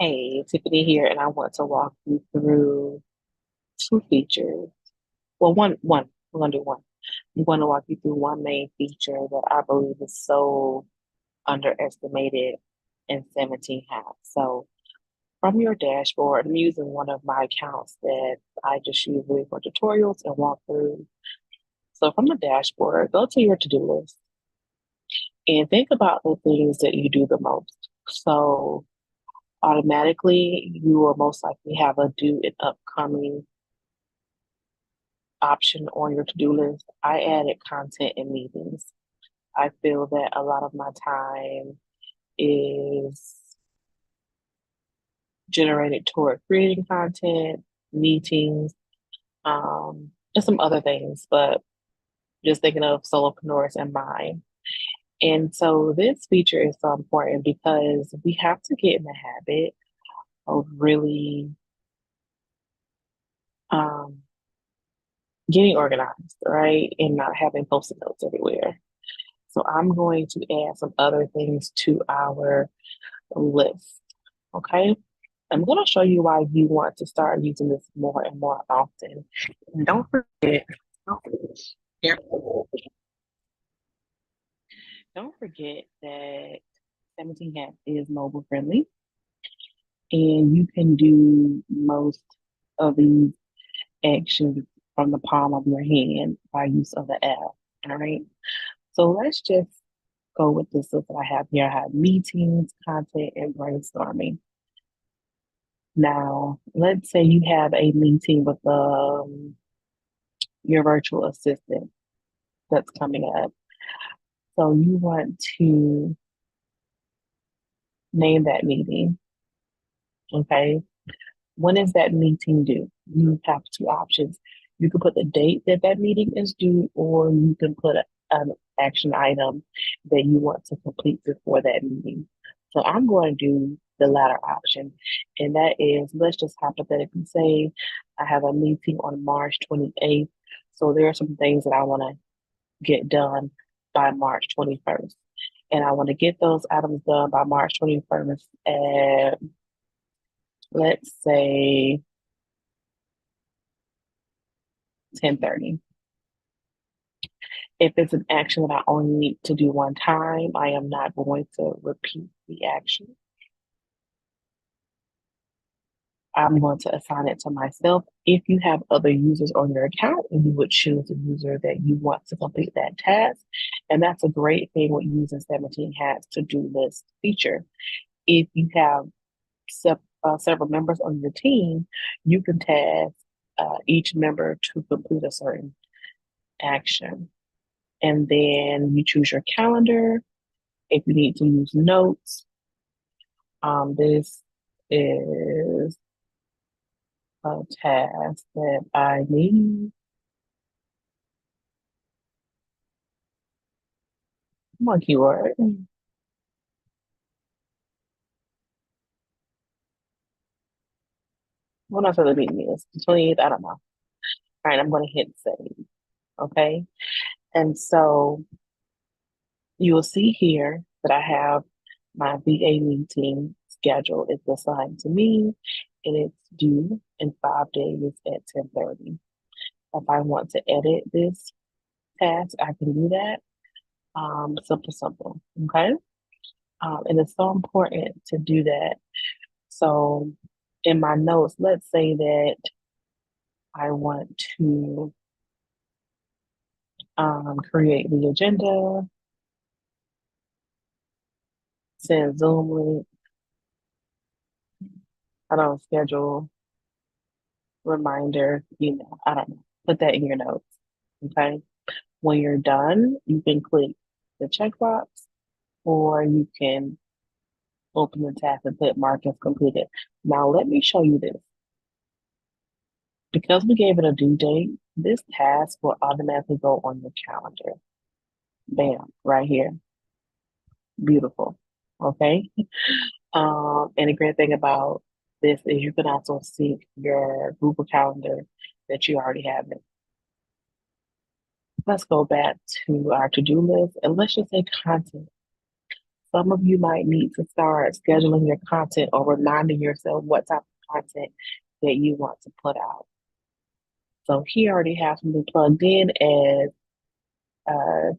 Hey, Tiffany here, and I want to walk you through two features. Well, one. We're gonna do one. I'm going to walk you through one main feature that I believe is so underestimated in 17 hats. So, from your dashboard, I'm using one of my accounts that I just use really for tutorials and walkthroughs. So, from the dashboard, go to your to-do list and think about the things that you do the most. So, automatically, you will most likely have a due and upcoming option on your to-do list. I added content and meetings. I feel that a lot of my time is generated toward creating content, meetings, and some other things, but just thinking of solopreneurs in mind. And so this feature is so important because we have to get in the habit of really um, getting organized, right? And not having post-it notes everywhere. So I'm going to add some other things to our list. Okay. I'm going to show you why you want to start using this more and more often. And don't forget, yeah, don't forget that 17 Hats is mobile friendly and you can do most of these actions from the palm of your hand by use of the app. All right. So let's just go with this list that I have here. I have meetings, content, and brainstorming. Now, let's say you have a meeting with your virtual assistant that's coming up. So you want to name that meeting. Okay. When is that meeting due? You have two options. You can put the date that that meeting is due, or you can put an action item that you want to complete before that meeting. So I'm going to do the latter option, and that is let's just hypothetically say I have a meeting on March 28th. So there are some things that I want to get done by March 21st. And I want to get those items done by March 21st at, let's say, 10:30. If it's an action that I only need to do one time, I am not going to repeat the action. I'm going to assign it to myself. If you have other users on your account and you would choose a user that you want to complete that task, and that's a great thing with using 17 Hats to-do list feature. If you have several members on your team, you can task each member to complete a certain action. And then you choose your calendar. If you need to use notes, this is a task that I need. Come on, keyword. What else the meeting is? The 28th, I don't know. All right, I'm going to hit save. Okay. And so you will see here that I have my VA meeting schedule is assigned to me and it's due in 5 days at 10:30. If I want to edit this task, I can do that. Simple, simple. Okay. And it's so important to do that. So in my notes, let's say that I want to create the agenda, send Zoom link, I don't schedule, reminder, I don't know. Put that in your notes. Okay. When you're done, you can click the checkbox or you can open the tab and put mark as completed. Now, let me show you this. Because we gave it a due date, this task will automatically go on your calendar. Bam, right here. Beautiful. Okay. And the great thing about this is you can also sync your Google Calendar that you already have it. Let's go back to our to-do list and let's just say content. Some of you might need to start scheduling your content or reminding yourself what type of content that you want to put out. So he already has something plugged in as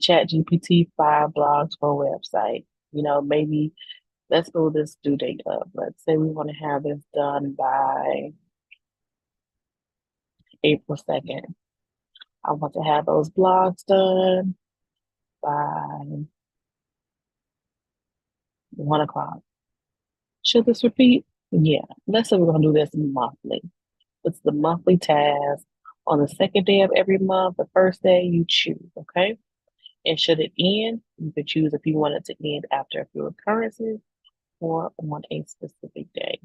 Chat GPT 5 blogs for a website. Maybe let's build this due date up. Let's say we want to have this done by April 2nd. I want to have those blogs done by 1 o'clock. Should this repeat? Yeah. Let's say we're going to do this monthly. It's the monthly task. On the second day of every month, the first day you choose, okay? And should it end, you could choose if you want it to end after a few occurrences or on a specific day.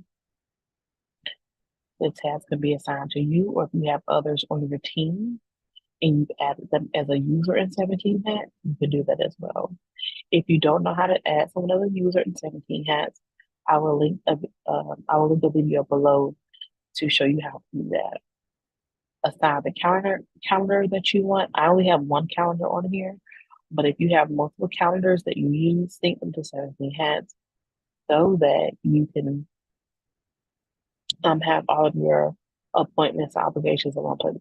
The task can be assigned to you, or if you have others on your team and you've added them as a user in 17 Hats, you can do that as well. If you don't know how to add someone as a user in 17 Hats, I will link the video below to show you how to do that. Assign the calendar that you want. I only have one calendar on here, but if you have multiple calendars that you use, sync them to 17 Hats so that you can have all of your appointments and obligations in one place.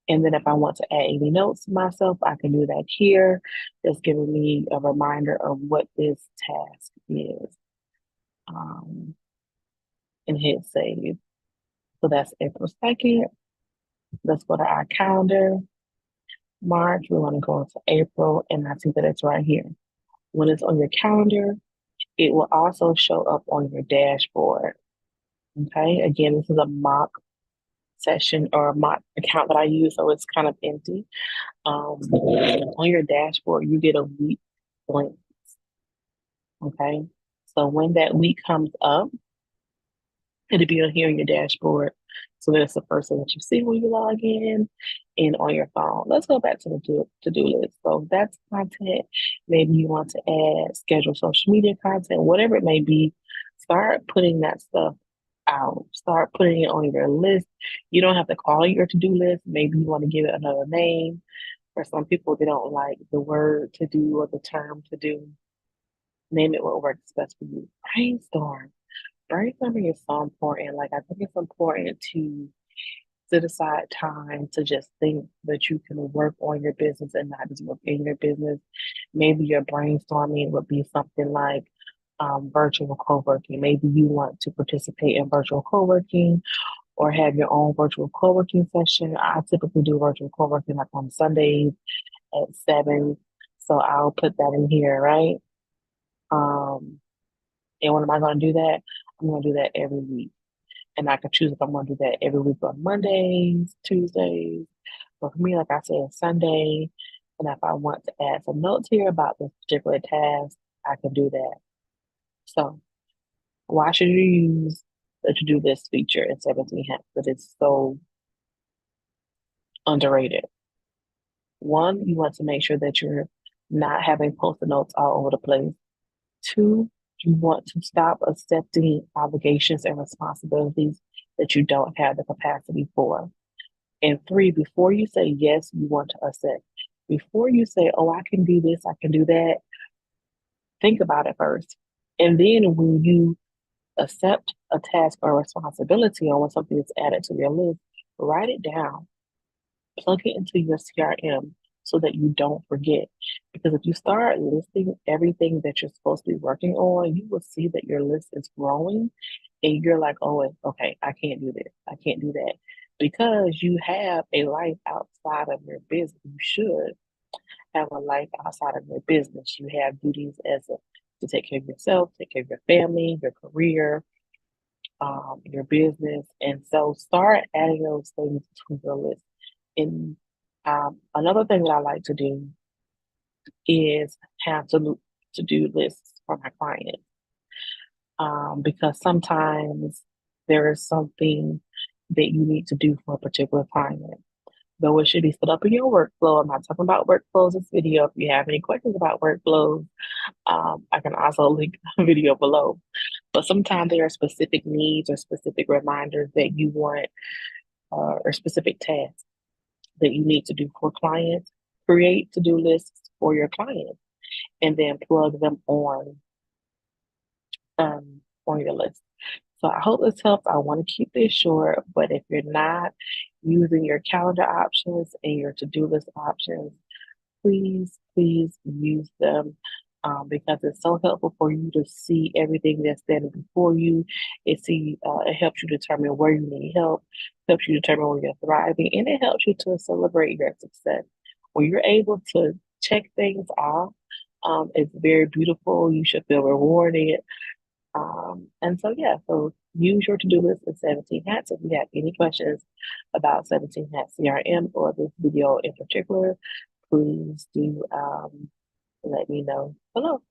And then if I want to add any notes to myself, I can do that here. Just giving me a reminder of what this task is. And hit save. So that's April 2nd. Let's go to our calendar. March, we want to go into April, and I see that it's right here. When it's on your calendar, it will also show up on your dashboard. Okay, again, this is a mock session or a mock account that I use, so it's kind of empty. On your dashboard, you get a week link. Okay, so when that week comes up, it'll be on here on your dashboard. So that's the first thing that you see when you log in and on your phone. Let's go back to the to-do list. So that's content. Maybe you want to add schedule social media content, whatever it may be. Start putting that stuff out. Start putting it on your list. You don't have to call it your to-do list. Maybe you want to give it another name. For some people, they don't like the word to do or the term to do. Name it what works best for you. Brainstorm. Brainstorming is so important. Like, I think it's important to set aside time to just think that you can work on your business and not just work in your business. Maybe your brainstorming would be something like virtual co-working. Maybe you want to participate in virtual co-working or have your own virtual co-working session. I typically do virtual co-working like on Sundays at 7. So I'll put that in here, right? And when am I going to do that? I'm going to do that every week. And I can choose if I'm going to do that every week on Mondays, Tuesdays. But for me, like I said, Sunday. And if I want to add some notes here about this particular task, I can do that. So why should you use the to-do list feature in 17 Hats? Because it's so underrated. One, you want to make sure that you're not having post-it notes all over the place. Two, you want to stop accepting obligations and responsibilities that you don't have the capacity for. And three, before you say yes, you want to accept. Before you say, oh, I can do this, I can do that, think about it first. And then when you accept a task or responsibility or when something is added to your list, write it down, plug it into your CRM so that you don't forget. Because if you start listing everything that you're supposed to be working on, you will see that your list is growing and you're like, oh, okay, I can't do this. I can't do that. Because you have a life outside of your business. You should have a life outside of your business. You have duties to take care of yourself, take care of your family, your career, your business. And so start adding those things to your list. And another thing that I like to do is have to-do lists for my clients. Because sometimes there is something that you need to do for a particular client. Though it should be set up in your workflow. I'm not talking about workflows in this video. If you have any questions about workflows, I can also link the video below. But sometimes there are specific needs or specific reminders that you want or specific tasks that you need to do for clients. Create to-do lists for your clients. and then plug them on your list. So I hope this helps. I want to keep this short, but if you're not using your calendar options and your to-do list options, please use them, because it's so helpful for you to see everything that's standing before you. It helps you determine where you need help, helps you determine where you're thriving, and it helps you to celebrate your success. When you're able to check things off, it's very beautiful. You should feel rewarded. And so, yeah, so use your to-do list of 17 hats. If you have any questions about 17 Hats CRM or this video in particular, please do let me know below.